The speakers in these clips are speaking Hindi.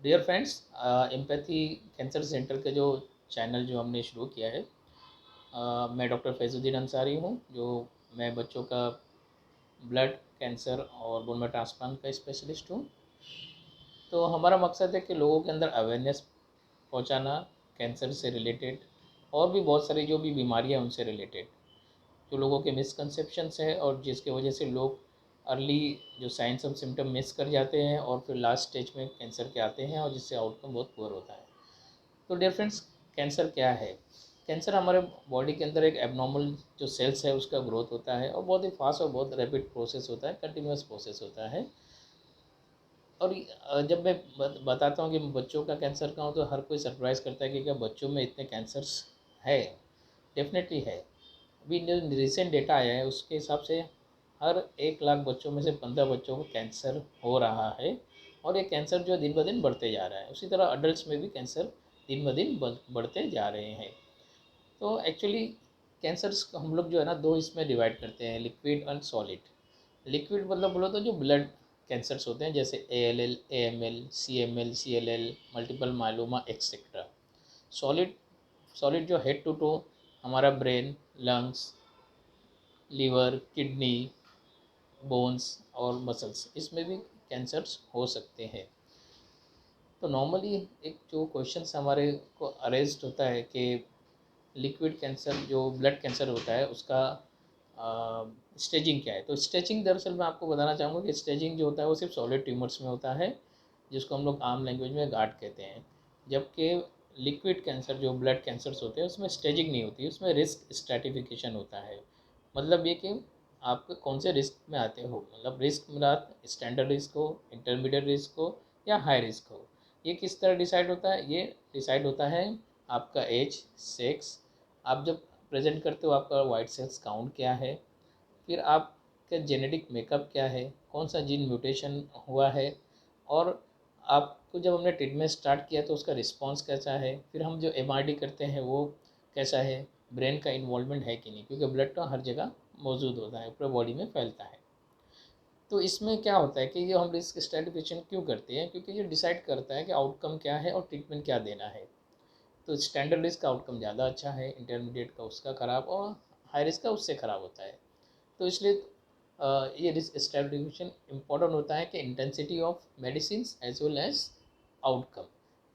Dear friends, empathy cancer centre के जो चैनल जो हमने शुरू किया है, मैं डॉक्टर फैज़ुद्दीन अंसारी हूँ। जो मैं बच्चों का ब्लड कैंसर और बोन मैरो ट्रांसप्लांट का स्पेशलिस्ट हूँ। तो हमारा मकसद है कि लोगों के अंदर अवेयरनेस पहुँचाना, कैंसर से रिलेटेड और भी बहुत सारी जो भी बीमारियाँ हैं उनसे रिलेटेड, जो लोगों के मिसकंसेप्शंस है और जिसकी वजह से लोग अर्ली जो साइंस और सिम्टम मिस कर जाते हैं और फिर लास्ट स्टेज में कैंसर के आते हैं और जिससे आउटकम बहुत पुअर होता है। तो डियर फ्रेंड्स, कैंसर क्या है? कैंसर हमारे बॉडी के अंदर एक एबनॉर्मल जो सेल्स है उसका ग्रोथ होता है और बहुत ही फास्ट और बहुत रैपिड प्रोसेस होता है, कंटिन्यूस प्रोसेस होता है। और जब मैं बताता हूँ कि बच्चों का कैंसर का हूँ तो हर कोई सरप्राइज़ करता है कि क्या बच्चों में इतने कैंसर्स है? डेफिनेटली है। अभी जो रिसेंट डेटा आया है उसके हिसाब से हर 1 लाख बच्चों में से 15 बच्चों को कैंसर हो रहा है। और ये कैंसर जो दिन ब दिन बढ़ते जा रहा है। उसी तरह अडल्ट में भी कैंसर दिन ब दिन बढ़ते जा रहे हैं। तो एक्चुअली कैंसर्स हम लोग जो है ना, दो इसमें डिवाइड करते हैं, लिक्विड एंड सॉलिड। लिक्विड मतलब बोलो तो जो ब्लड कैंसर्स होते हैं, जैसे ALL, AML, CML, CLL, multiple myeloma etcetera. Solid solid जो हेड टू टो हमारा brain, lungs, liver, kidney, bones और मसल्स, इसमें भी कैंसर्स हो सकते हैं। तो नॉर्मली एक जो क्वेश्चन हमारे को अरेस्ट होता है कि लिक्विड कैंसर जो ब्लड कैंसर होता है उसका स्टेजिंग क्या है। तो स्टेजिंग दरअसल मैं आपको बताना चाहूँगा कि स्टेजिंग जो होता है वो सिर्फ सॉलिड ट्यूमर्स में होता है, जिसको हम लोग आम लैंग्वेज में गार्ड कहते हैं। जबकि लिक्विड कैंसर जो ब्लड कैंसर्स होते हैं उसमें स्टेजिंग नहीं होती, उसमें रिस्क स्ट्रैटिफिकेशन होता है। मतलब ये कि आप कौन से रिस्क में आते हो, मतलब रिस्क मेरा स्टैंडर्ड रिस्क हो, इंटरमीडिएट रिस्क हो या हाई रिस्क हो। ये किस तरह डिसाइड होता है? ये डिसाइड होता है आपका एज, सेक्स, आप जब प्रेजेंट करते हो आपका वाइट सेल्स काउंट क्या है, फिर आपका जेनेटिक मेकअप क्या है, कौन सा जीन म्यूटेशन हुआ है, और आपको जब हमने ट्रीटमेंट स्टार्ट किया तो उसका रिस्पांस कैसा है, फिर हम जो MRD करते हैं वो कैसा है, ब्रेन का इन्वॉल्वमेंट है कि नहीं, क्योंकि ब्लड तो हर जगह मौजूद होता है, पूरे बॉडी में फैलता है। तो इसमें क्या होता है कि ये हम रिस्क स्ट्रेटिफिकेशन क्यों करते हैं? क्योंकि ये डिसाइड करता है कि आउटकम क्या है और ट्रीटमेंट क्या देना है। तो स्टैंडर्ड रिस्क का आउटकम ज़्यादा अच्छा है, इंटरमीडिएट का उसका ख़राब और हाई रिस्क का उससे ख़राब होता है। तो इसलिए ये रिस्क स्ट्रेटिफिकेशन इम्पॉर्टेंट होता है कि intensity of medicine as well as outcome.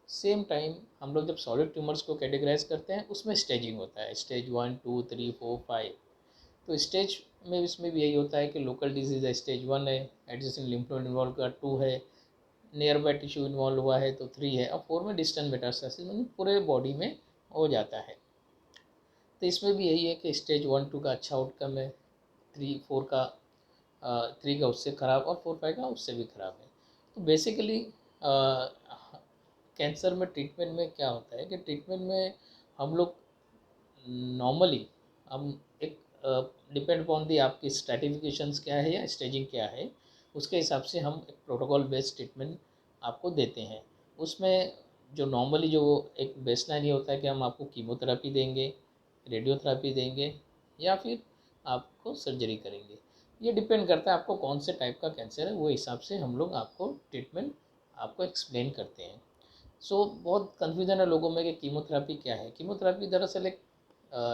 Same time हम लोग जब सॉलिड ट्यूमर्स को कैटेगराइज करते हैं उसमें स्टेजिंग होता है, स्टेज 1, 2, 3, 4, 5। तो स्टेज में इसमें भी यही होता है कि लोकल डिजीज़ है, स्टेज 1 है, एडजेसेंट लिम्फ नोड इन्वॉल्व का 2 है, नियर बाय टिश्यू इन्वॉल्व हुआ है तो 3 है, और 4 में डिस्टेंट मेटास्टेसिस मतलब पूरे बॉडी में हो जाता है। तो इसमें भी यही है कि स्टेज 1, 2 का अच्छा आउटकम है, 3, 4 का 3 का उससे ख़राब और 4, 5 का उससे भी ख़राब है। तो बेसिकली कैंसर में ट्रीटमेंट में क्या होता है कि ट्रीटमेंट में हम लोग नॉर्मली हम एक डिपेंड अपॉन दी आपकी स्ट्रैटिफिकेशंस क्या है या स्टेजिंग क्या है, उसके हिसाब से हम एक प्रोटोकॉल बेस्ड ट्रीटमेंट आपको देते हैं। उसमें जो नॉर्मली जो एक बेसलाइन ये होता है कि हम आपको कीमोथेरेपी देंगे, रेडियोथेरेपी देंगे या फिर आपको सर्जरी करेंगे। ये डिपेंड करता है आपको कौन से टाइप का कैंसर है, वो हिसाब से हम लोग आपको ट्रीटमेंट आपको एक्सप्लेन करते हैं। बहुत कन्फ्यूज़न है लोगों में कि कीमोथेरेपी क्या है। कीमोथेरेपी दरअसल एक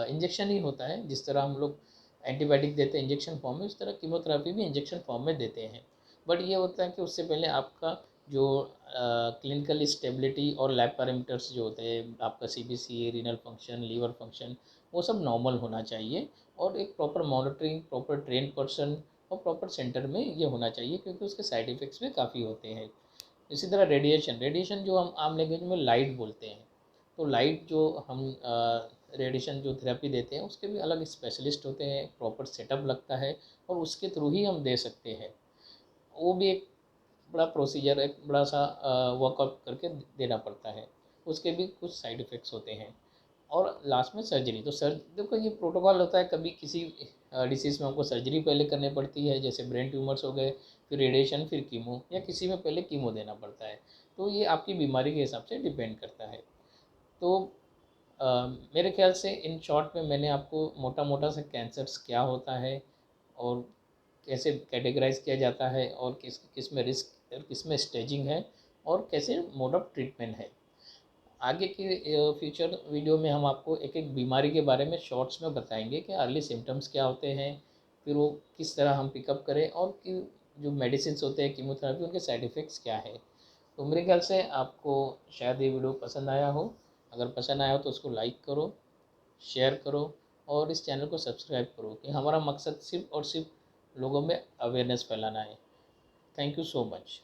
इंजेक्शन ही होता है। जिस तरह हम लोग एंटीबायोटिक देते हैं इंजेक्शन फॉर्म में, उस तरह कीमोथेरेपी भी इंजेक्शन फॉर्म में देते हैं। बट ये होता है कि उससे पहले आपका जो क्लिनिकल स्टेबिलिटी और लैब पैरामीटर्स जो होते हैं, आपका CBC, renal function, liver function, वो सब नॉर्मल होना चाहिए। और एक proper monitoring, proper train person और प्रॉपर सेंटर में ये होना चाहिए, क्योंकि उसके साइड इफ़ेक्ट्स भी काफ़ी होते हैं। इसी तरह रेडिएशन रेडिएशन जो हम आम लैंग्वेज में लाइट बोलते हैं, तो लाइट जो हम रेडिएशन जो थेरेपी देते हैं उसके भी अलग स्पेशलिस्ट होते हैं, प्रॉपर सेटअप लगता है और उसके थ्रू ही हम दे सकते हैं। वो भी एक बड़ा प्रोसीजर, एक बड़ा सा वर्कआउट करके देना पड़ता है। उसके भी कुछ साइड इफ़ेक्ट्स होते हैं। और लास्ट में सर्जरी। तो सर देखो, ये प्रोटोकॉल होता है, कभी किसी डिसीज़ में हमको सर्जरी पहले करनी पड़ती है, जैसे ब्रेन ट्यूमर्स हो गए, फिर रेडिएशन, फिर कीमो, या किसी में पहले कीमो देना पड़ता है। तो ये आपकी बीमारी के हिसाब से डिपेंड करता है। तो अ, मेरे ख्याल से इन शॉर्ट में मैंने आपको मोटा मोटा सा कैंसर्स क्या होता है और कैसे कैटेगराइज किया जाता है और किस किस में रिस्क और किस में स्टेजिंग है, और कैसे मोड ऑफ ट्रीटमेंट है। आगे की फ्यूचर वीडियो में हम आपको एक एक बीमारी के बारे में शॉर्ट्स में बताएंगे कि अर्ली सिम्टम्स क्या होते हैं, फिर वो किस तरह हम पिकअप करें, और कि जो मेडिसिन होते हैं कीमोथेरेपी उनके साइड इफ़ेक्ट्स क्या है। तो मेरे ख्याल से आपको शायद ये वीडियो पसंद आया हो। अगर पसंद आया हो तो उसको लाइक करो, शेयर करो और इस चैनल को सब्सक्राइब करो, कि हमारा मकसद सिर्फ और सिर्फ लोगों में अवेयरनेस फैलाना है। Thank you so much.